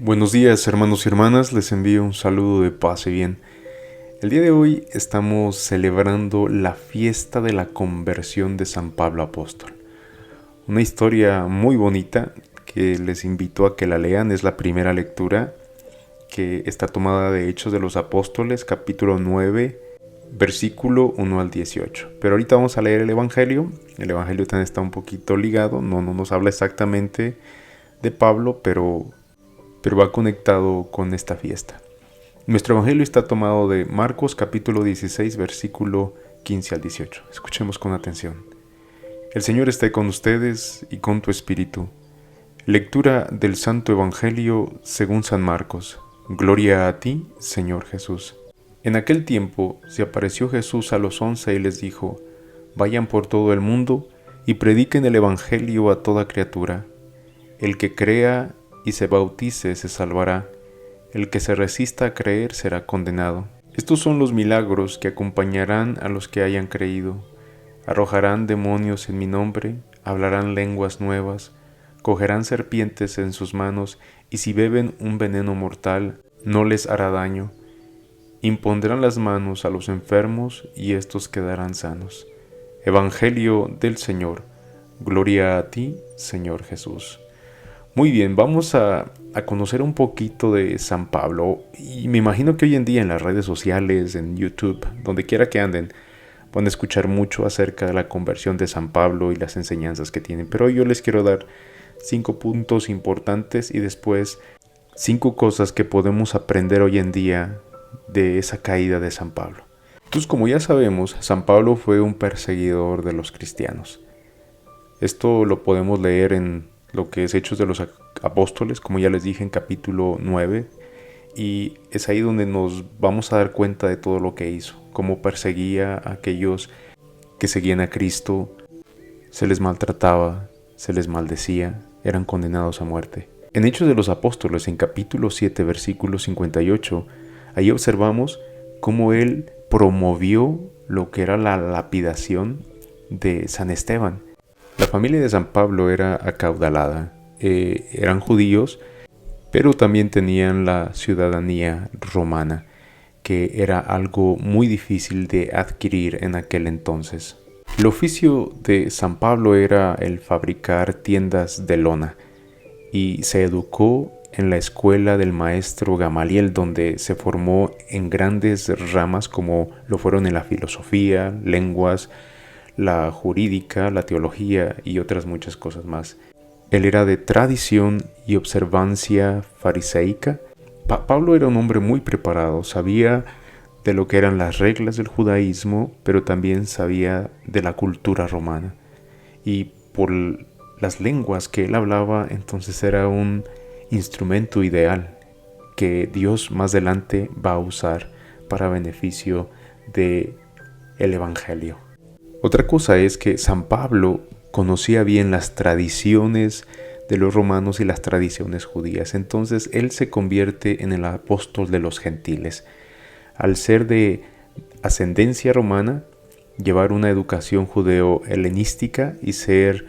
Buenos días, hermanos y hermanas, les envío un saludo de paz y bien. El día de hoy estamos celebrando la fiesta de la conversión de San Pablo Apóstol. Una historia muy bonita que les invito a que la lean, es la primera lectura que está tomada de Hechos de los Apóstoles, capítulo 9, versículo 1 al 18. Pero ahorita vamos a leer el Evangelio también está un poquito ligado, no nos habla exactamente de Pablo, pero va conectado con esta fiesta. Nuestro evangelio está tomado de Marcos capítulo 16, versículo 15 al 18. Escuchemos con atención. El Señor esté con ustedes y con tu espíritu. Lectura del Santo Evangelio según San Marcos. Gloria a ti, Señor Jesús. En aquel tiempo se apareció Jesús a los 11 y les dijo: Vayan por todo el mundo y prediquen el Evangelio a toda criatura. El que crea y se bautice se salvará. El que se resista a creer será condenado. Estos son los milagros que acompañarán a los que hayan creído. Arrojarán demonios en mi nombre, hablarán lenguas nuevas, cogerán serpientes en sus manos, y si beben un veneno mortal, no les hará daño. Impondrán las manos a los enfermos, y éstos quedarán sanos. Evangelio del Señor. Gloria a ti, Señor Jesús. Muy bien, vamos a conocer un poquito de San Pablo, y me imagino que hoy en día en las redes sociales, en YouTube, donde quiera que anden, van a escuchar mucho acerca de la conversión de San Pablo y las enseñanzas que tienen. Pero hoy yo les quiero dar 5 puntos importantes y después 5 cosas que podemos aprender hoy en día de esa caída de San Pablo. Entonces, como ya sabemos, San Pablo fue un perseguidor de los cristianos. Esto lo podemos leer en lo que es Hechos de los Apóstoles, como ya les dije, en capítulo 9, y es ahí donde nos vamos a dar cuenta de todo lo que hizo, cómo perseguía a aquellos que seguían a Cristo, se les maltrataba, se les maldecía, eran condenados a muerte. En Hechos de los Apóstoles, en capítulo 7, versículo 58, ahí observamos cómo él promovió lo que era la lapidación de San Esteban. La familia de San Pablo era acaudalada, eran judíos, pero también tenían la ciudadanía romana, que era algo muy difícil de adquirir en aquel entonces. El oficio de San Pablo era el fabricar tiendas de lona, y se educó en la escuela del maestro Gamaliel, donde se formó en grandes ramas como lo fueron en la filosofía, lenguas, la jurídica, la teología y otras muchas cosas más. Él era de tradición y observancia fariseica. Pablo era un hombre muy preparado, sabía de lo que eran las reglas del judaísmo, pero también sabía de la cultura romana. Y por las lenguas que él hablaba, entonces era un instrumento ideal que Dios más adelante va a usar para beneficio del Evangelio. Otra cosa es que San Pablo conocía bien las tradiciones de los romanos y las tradiciones judías. Entonces él se convierte en el apóstol de los gentiles. Al ser de ascendencia romana, llevar una educación judeo-helenística y ser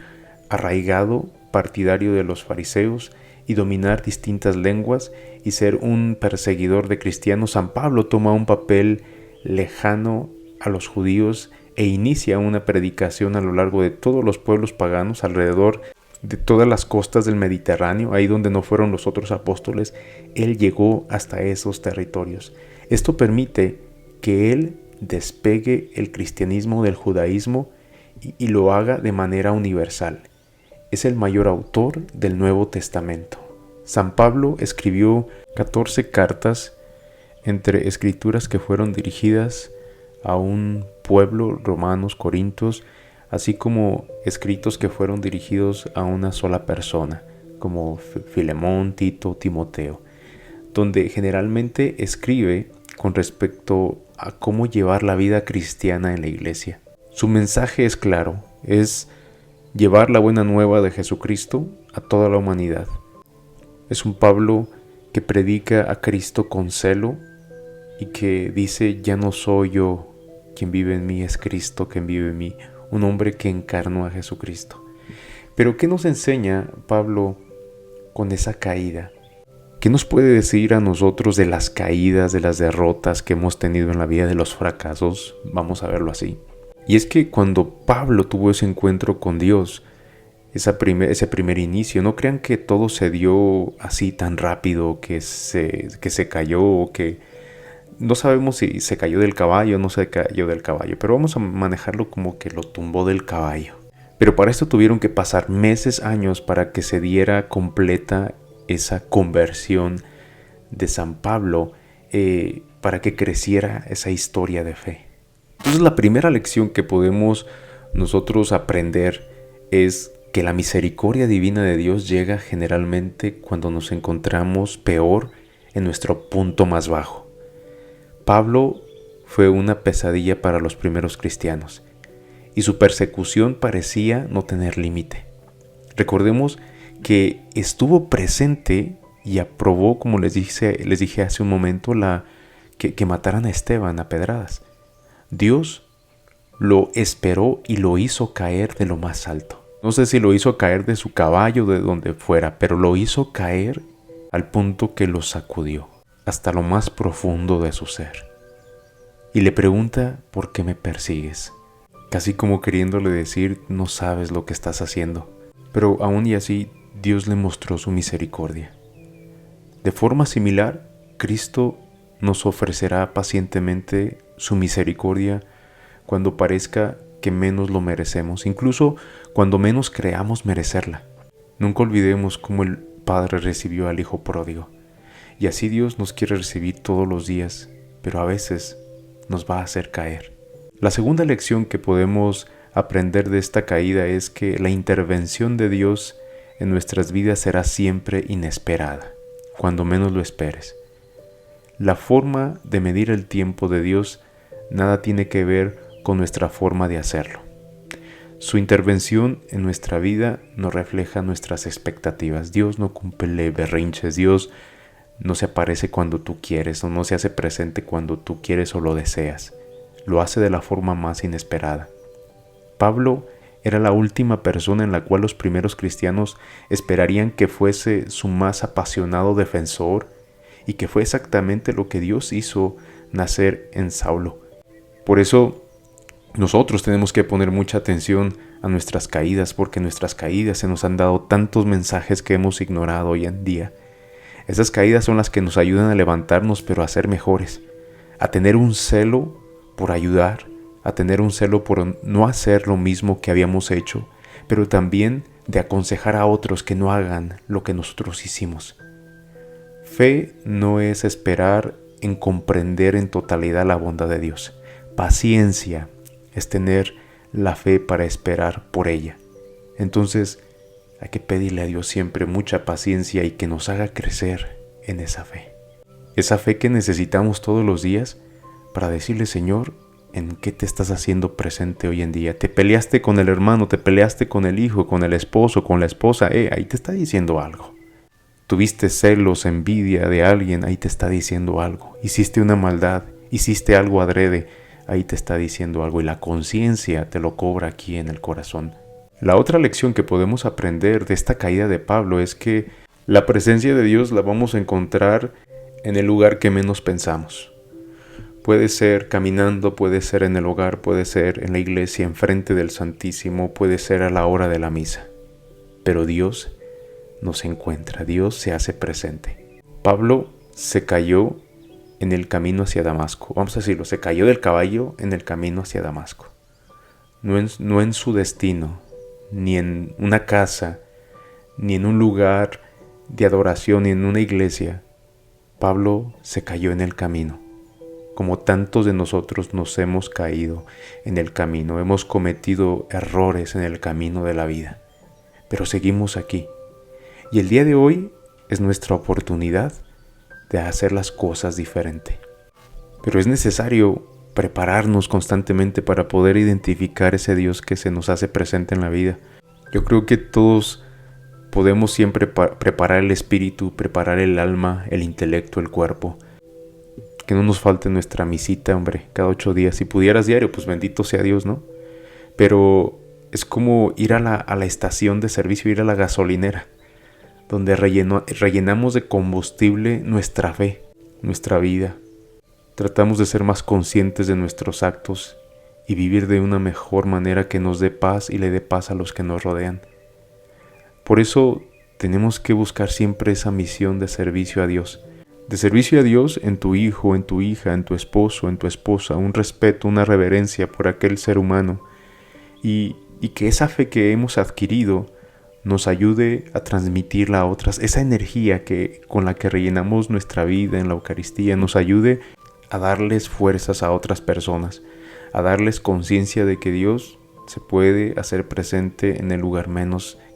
arraigado, partidario de los fariseos, y dominar distintas lenguas y ser un perseguidor de cristianos, San Pablo toma un papel lejano a los judíos e inicia una predicación a lo largo de todos los pueblos paganos alrededor de todas las costas del Mediterráneo, ahí donde no fueron los otros apóstoles. Él llegó hasta esos territorios. Esto permite que él despegue el cristianismo del judaísmo y lo haga de manera universal. Es el mayor autor del Nuevo Testamento. San Pablo escribió 14 cartas, entre escrituras que fueron dirigidas a un pueblo, romanos, corintios, así como escritos que fueron dirigidos a una sola persona, como Filemón, Tito, Timoteo, donde generalmente escribe con respecto a cómo llevar la vida cristiana en la iglesia. Su mensaje es claro, es llevar la buena nueva de Jesucristo a toda la humanidad. Es un Pablo que predica a Cristo con celo y que dice: ya no soy yo quien vive en mí, es Cristo quien vive en mí, un hombre que encarnó a Jesucristo. Pero ¿qué nos enseña Pablo con esa caída? ¿Qué nos puede decir a nosotros de las caídas, de las derrotas que hemos tenido en la vida, de los fracasos? Vamos a verlo así. Y es que cuando Pablo tuvo ese encuentro con Dios, ese primer inicio, no crean que todo se dio así tan rápido, que se cayó, o que no sabemos si se cayó del caballo o no se cayó del caballo, pero vamos a manejarlo como que lo tumbó del caballo. Pero para esto tuvieron que pasar meses, años para que se diera completa esa conversión de San Pablo, para que creciera esa historia de fe. Entonces la primera lección que podemos nosotros aprender es que la misericordia divina de Dios llega generalmente cuando nos encontramos peor, en nuestro punto más bajo. Pablo fue una pesadilla para los primeros cristianos y su persecución parecía no tener límite. Recordemos que estuvo presente y aprobó, como les dije hace un momento, que mataran a Esteban a pedradas. Dios lo esperó y lo hizo caer de lo más alto. No sé si lo hizo caer de su caballo, de donde fuera, pero lo hizo caer al punto que lo sacudió hasta lo más profundo de su ser. Y le pregunta, ¿por qué me persigues? Casi como queriéndole decir, no sabes lo que estás haciendo. Pero aún y así, Dios le mostró su misericordia. De forma similar, Cristo nos ofrecerá pacientemente su misericordia cuando parezca que menos lo merecemos, incluso cuando menos creamos merecerla. Nunca olvidemos cómo el Padre recibió al Hijo pródigo. Y así Dios nos quiere recibir todos los días, pero a veces nos va a hacer caer. La segunda lección que podemos aprender de esta caída es que la intervención de Dios en nuestras vidas será siempre inesperada, cuando menos lo esperes. La forma de medir el tiempo de Dios nada tiene que ver con nuestra forma de hacerlo. Su intervención en nuestra vida no refleja nuestras expectativas. Dios no cumple berrinches. Dios no se aparece cuando tú quieres o no se hace presente cuando tú quieres o lo deseas. Lo hace de la forma más inesperada. Pablo era la última persona en la cual los primeros cristianos esperarían que fuese su más apasionado defensor, y que fue exactamente lo que Dios hizo nacer en Saulo. Por eso nosotros tenemos que poner mucha atención a nuestras caídas, porque en nuestras caídas se nos han dado tantos mensajes que hemos ignorado hoy en día. Esas caídas son las que nos ayudan a levantarnos, pero a ser mejores, a tener un celo por ayudar, a tener un celo por no hacer lo mismo que habíamos hecho, pero también de aconsejar a otros que no hagan lo que nosotros hicimos. Fe no es esperar en comprender en totalidad la bondad de Dios. Paciencia es tener la fe para esperar por ella. Entonces hay que pedirle a Dios siempre mucha paciencia y que nos haga crecer en esa fe. Esa fe que necesitamos todos los días para decirle, Señor, ¿en qué te estás haciendo presente hoy en día? Te peleaste con el hermano, te peleaste con el hijo, con el esposo, con la esposa. Ahí te está diciendo algo. Tuviste celos, envidia de alguien, ahí te está diciendo algo. Hiciste una maldad, hiciste algo adrede, ahí te está diciendo algo. Y la conciencia te lo cobra aquí en el corazón. La otra lección que podemos aprender de esta caída de Pablo es que la presencia de Dios la vamos a encontrar en el lugar que menos pensamos. Puede ser caminando, puede ser en el hogar, puede ser en la iglesia, enfrente del Santísimo, puede ser a la hora de la misa. Pero Dios nos encuentra, Dios se hace presente. Pablo se cayó en el camino hacia Damasco. Vamos a decirlo, se cayó del caballo en el camino hacia Damasco. No en su destino, ni en una casa, ni en un lugar de adoración, ni en una iglesia. Pablo se cayó en el camino. Como tantos de nosotros nos hemos caído en el camino, hemos cometido errores en el camino de la vida, pero seguimos aquí. Y el día de hoy es nuestra oportunidad de hacer las cosas diferente. Pero es necesario prepararnos constantemente para poder identificar ese Dios que se nos hace presente en la vida. Yo creo que todos podemos siempre preparar el espíritu, preparar el alma, el intelecto, el cuerpo. Que no nos falte nuestra misita, hombre, cada 8 días. Si pudieras diario, pues bendito sea Dios, ¿no? Pero es como ir a la estación de servicio, ir a la gasolinera. donde rellenamos de combustible nuestra fe, nuestra vida. Tratamos de ser más conscientes de nuestros actos y vivir de una mejor manera que nos dé paz y le dé paz a los que nos rodean. Por eso tenemos que buscar siempre esa misión de servicio a Dios. De servicio a Dios en tu hijo, en tu hija, en tu esposo, en tu esposa, un respeto, una reverencia por aquel ser humano y que esa fe que hemos adquirido nos ayude a transmitirla a otras, esa energía con la que rellenamos nuestra vida en la Eucaristía nos ayude a darles fuerzas a otras personas, a darles conciencia de que Dios se puede hacer presente en el lugar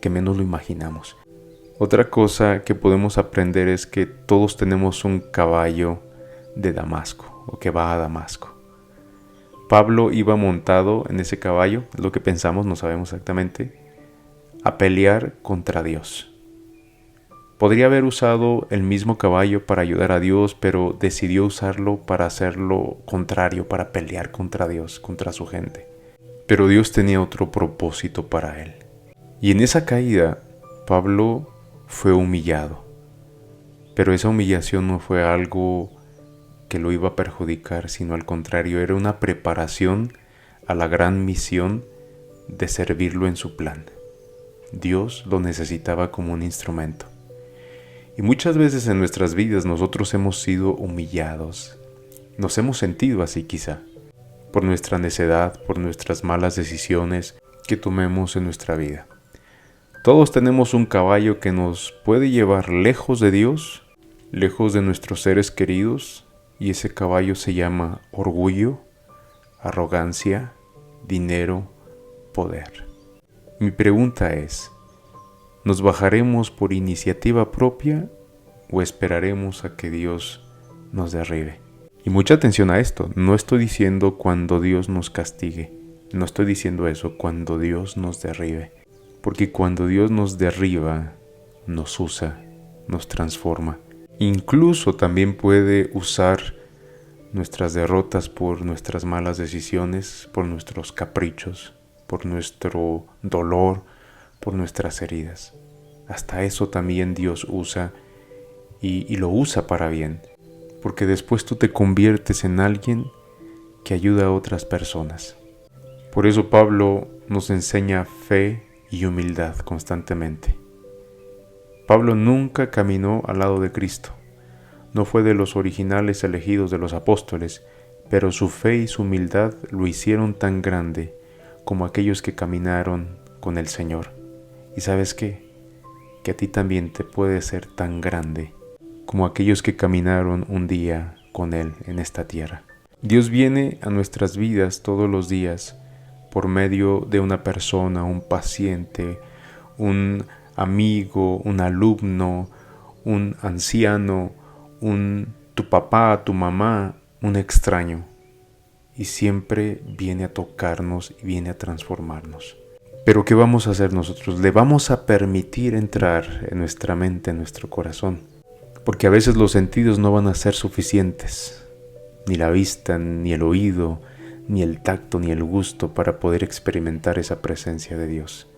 que menos lo imaginamos. Otra cosa que podemos aprender es que todos tenemos un caballo de Damasco o que va a Damasco. Pablo iba montado en ese caballo, es lo que pensamos, no sabemos exactamente, a pelear contra Dios. Podría haber usado el mismo caballo para ayudar a Dios, pero decidió usarlo para hacer lo contrario, para pelear contra Dios, contra su gente. Pero Dios tenía otro propósito para él. Y en esa caída, Pablo fue humillado. Pero esa humillación no fue algo que lo iba a perjudicar, sino al contrario, era una preparación a la gran misión de servirlo en su plan. Dios lo necesitaba como un instrumento. Y muchas veces en nuestras vidas nosotros hemos sido humillados. Nos hemos sentido así quizá, por nuestra necedad, por nuestras malas decisiones que tomemos en nuestra vida. Todos tenemos un caballo que nos puede llevar lejos de Dios, lejos de nuestros seres queridos, y ese caballo se llama orgullo, arrogancia, dinero, poder. Mi pregunta es, ¿nos bajaremos por iniciativa propia o esperaremos a que Dios nos derribe? Y mucha atención a esto, no estoy diciendo cuando Dios nos castigue, no estoy diciendo eso, cuando Dios nos derribe. Porque cuando Dios nos derriba, nos usa, nos transforma. Incluso también puede usar nuestras derrotas por nuestras malas decisiones, por nuestros caprichos, por nuestro dolor, por nuestras heridas. Hasta eso también Dios usa y lo usa para bien. Porque después tú te conviertes en alguien que ayuda a otras personas. Por eso Pablo nos enseña fe y humildad constantemente. Pablo nunca caminó al lado de Cristo. No fue de los originales elegidos de los apóstoles, pero su fe y su humildad lo hicieron tan grande como aquellos que caminaron con el Señor. ¿Y sabes qué? Que a ti también te puede ser tan grande como aquellos que caminaron un día con Él en esta tierra. Dios viene a nuestras vidas todos los días por medio de una persona, un paciente, un amigo, un alumno, un anciano, tu papá, tu mamá, un extraño. Y siempre viene a tocarnos y viene a transformarnos. Pero ¿qué vamos a hacer nosotros? Le vamos a permitir entrar en nuestra mente, en nuestro corazón. Porque a veces los sentidos no van a ser suficientes. Ni la vista, ni el oído, ni el tacto, ni el gusto para poder experimentar esa presencia de Dios.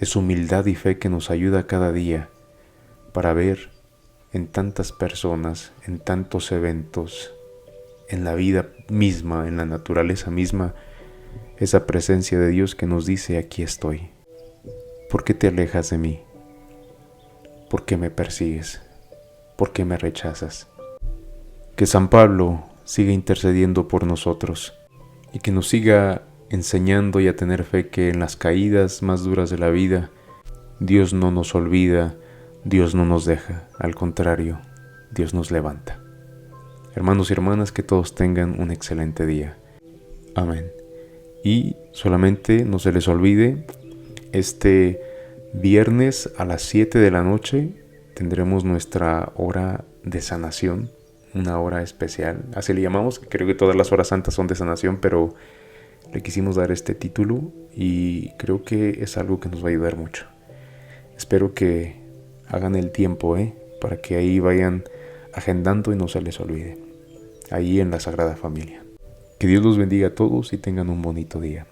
Es humildad y fe que nos ayuda cada día para ver en tantas personas, en tantos eventos, en la vida misma, en la naturaleza misma, esa presencia de Dios que nos dice: aquí estoy. ¿Por qué te alejas de mí? ¿Por qué me persigues? ¿Por qué me rechazas? Que San Pablo siga intercediendo por nosotros y que nos siga enseñando y a tener fe que en las caídas más duras de la vida Dios no nos olvida, Dios no nos deja, al contrario, Dios nos levanta. Hermanos y hermanas, que todos tengan un excelente día. Amén. Y solamente no se les olvide, este viernes a las 7 de la noche tendremos nuestra hora de sanación, una hora especial, así le llamamos. Creo que todas las horas santas son de sanación, pero le quisimos dar este título y creo que es algo que nos va a ayudar mucho. Espero que hagan el tiempo, para que ahí vayan agendando y no se les olvide, ahí en la Sagrada Familia. Que Dios los bendiga a todos y tengan un bonito día.